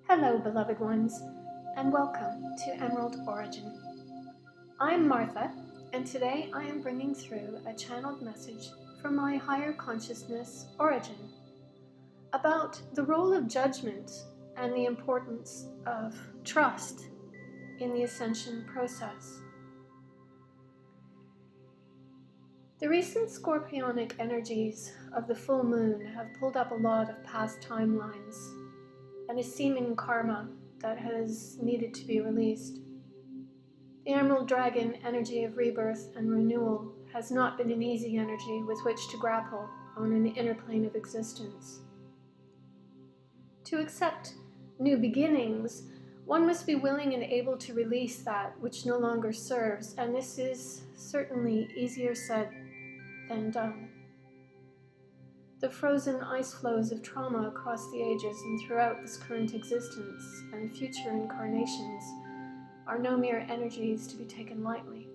Hello, beloved ones, and welcome to Emerald Origin. I'm Martha, and today I am bringing through a channeled message from my higher consciousness origin about the role of judgment and the importance of trust in the Ascension process. The recent scorpionic energies of the full moon have pulled up a lot of past timelines and a seeming karma that has needed to be released. The Emerald Dragon energy of rebirth and renewal has not been an easy energy with which to grapple on an inner plane of existence. To accept new beginnings, one must be willing and able to release that which no longer serves, and this is certainly easier said than done. The frozen ice flows of trauma across the ages and throughout this current existence and future incarnations are no mere energies to be taken lightly.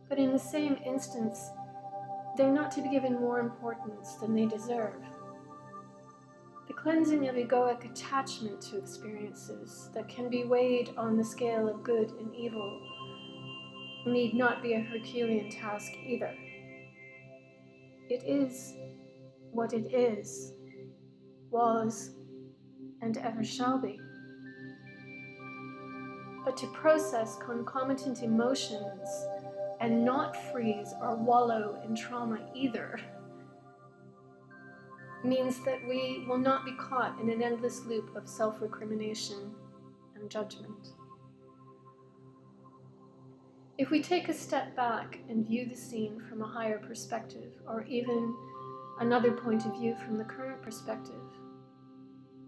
But in the same instance, they're not to be given more importance than they deserve. The cleansing of egoic attachment to experiences that can be weighed on the scale of good and evil need not be a Herculean task either. It is what it is, was, and ever shall be. But to process concomitant emotions and not freeze or wallow in trauma either means that we will not be caught in an endless loop of self-recrimination and judgment. If we take a step back and view the scene from a higher perspective, or even another point of view from the current perspective,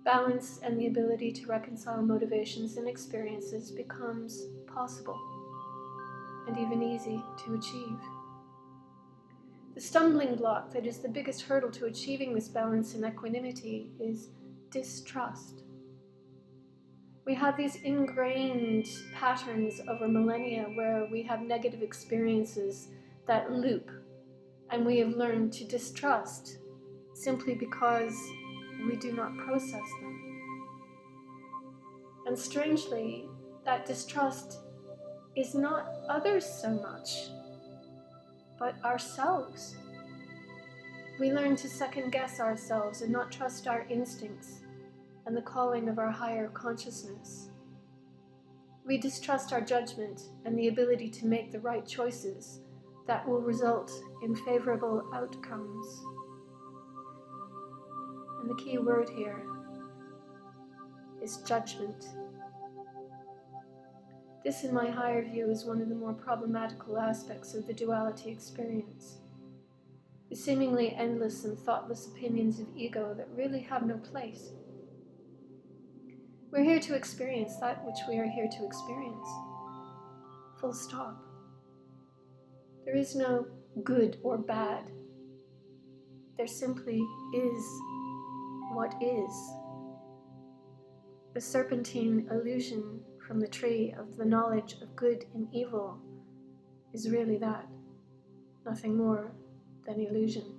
balance and the ability to reconcile motivations and experiences becomes possible and even easy to achieve. The stumbling block that is the biggest hurdle to achieving this balance and equanimity is distrust. We have these ingrained patterns over millennia where we have negative experiences that loop, and we have learned to distrust simply because we do not process them. And strangely, that distrust is not others so much, but ourselves. We learn to second guess ourselves and not trust our instincts and the calling of our higher consciousness. We distrust our judgment and the ability to make the right choices that will result in favorable outcomes. And the key word here is judgment. This, in my higher view, is one of the more problematical aspects of the duality experience. The seemingly endless and thoughtless opinions of ego that really have no place. We're here to experience that which we are here to experience. Full stop. There is no good or bad. There simply is what is. The serpentine illusion from the tree of the knowledge of good and evil is really that, nothing more than illusion.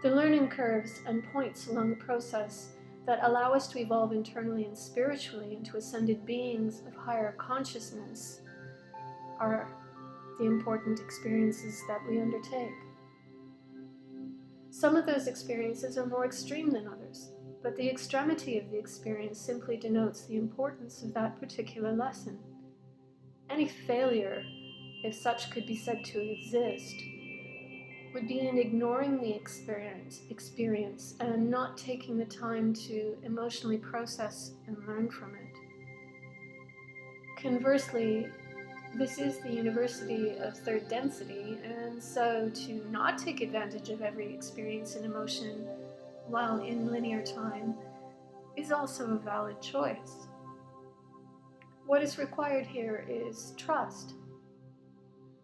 The learning curves and points along the process that allow us to evolve internally and spiritually into ascended beings of higher consciousness are the important experiences that we undertake. Some of those experiences are more extreme than others, but the extremity of the experience simply denotes the importance of that particular lesson. Any failure, if such could be said to exist, would be in ignoring the experience and not taking the time to emotionally process and learn from it. Conversely, this is the university of third density, and so to not take advantage of every experience and emotion while in linear time is also a valid choice. What is required here is trust.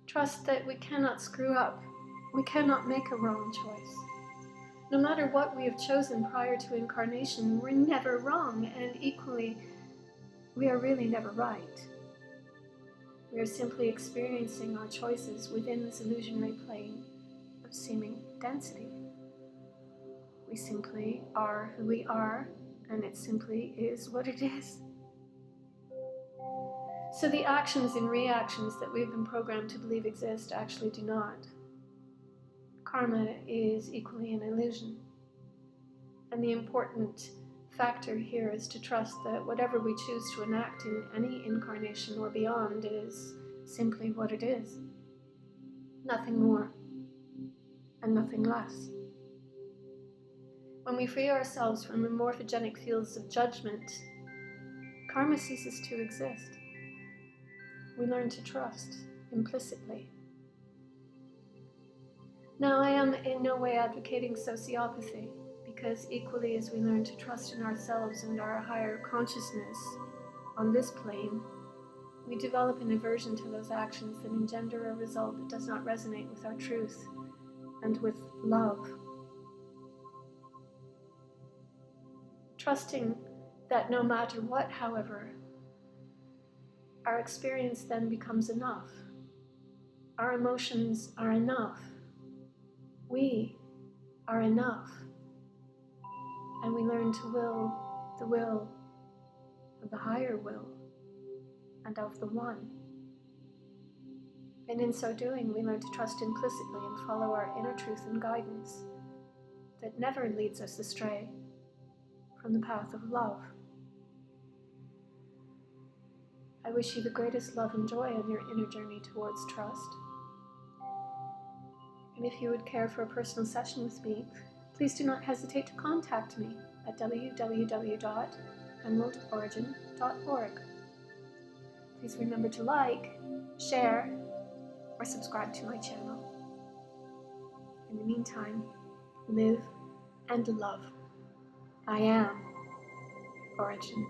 Trust that we cannot screw up. We cannot make a wrong choice. No matter what we have chosen prior to incarnation, we're never wrong, and equally, we are really never right. We are simply experiencing our choices within this illusionary plane of seeming density. We simply are who we are, and it simply is what it is. So the actions and reactions that we've been programmed to believe exist actually do not. Karma is equally an illusion. And the important factor here is to trust that whatever we choose to enact in any incarnation or beyond is simply what it is. Nothing more and nothing less. When we free ourselves from the morphogenic fields of judgment, karma ceases to exist. We learn to trust implicitly. Now, I am in no way advocating sociopathy, because equally as we learn to trust in ourselves and our higher consciousness on this plane, we develop an aversion to those actions that engender a result that does not resonate with our truth and with love. Trusting that no matter what, however, our experience then becomes enough. Our emotions are enough. We are enough. And we learn to will the will of the higher will and of the one. And in so doing, we learn to trust implicitly and follow our inner truth and guidance that never leads us astray from the path of love. I wish you the greatest love and joy on your inner journey towards trust. And if you would care for a personal session with me, please do not hesitate to contact me at www.emeraldorigin.org. Please remember to like, share, or subscribe to my channel. In the meantime, live and love. I am Origin.